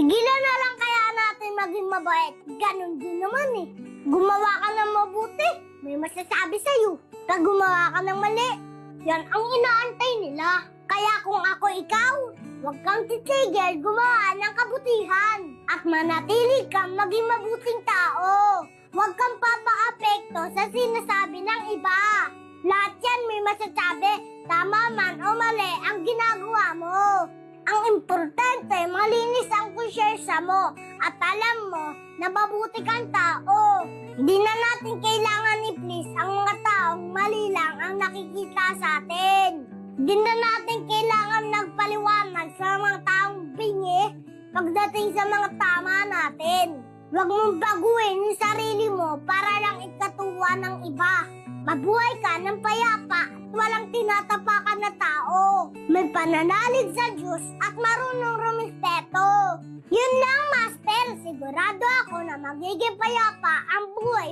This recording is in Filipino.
Tigilan na lang kaya natin maging mabait. Ganon din naman eh. Gumawa ka ng mabuti, may masasabi sa'yo. Pag gumawa ka ng mali, yan ang inaantay nila. Kaya kung ako ikaw, huwag kang titigil gumawa ng kabutihan at manatili kang maging mabuting tao. Huwag kang papaapekto sa sinasabi ng iba. Lahat yan may masasabi, tama man o mali ang ginagawa mo. Ang importante, malinis ang konsyensya mo at alam mo na mabuti kang tao. Hindi na natin kailangan i-please ang mga taong mali lang ang nakikita sa atin. Hindi na natin kailangan nagpaliwanag sa mga taong bingi pagdating sa mga tama natin. Huwag mong baguhin yung sarili mo para lang ikatuwa ng iba. Mabuhay ka ng payapa at walang tinatapakan na tao. May pananalig sa Diyos at marunong rumispeto. Yun lang, Master. Sigurado ako na magiging payapa ang buhay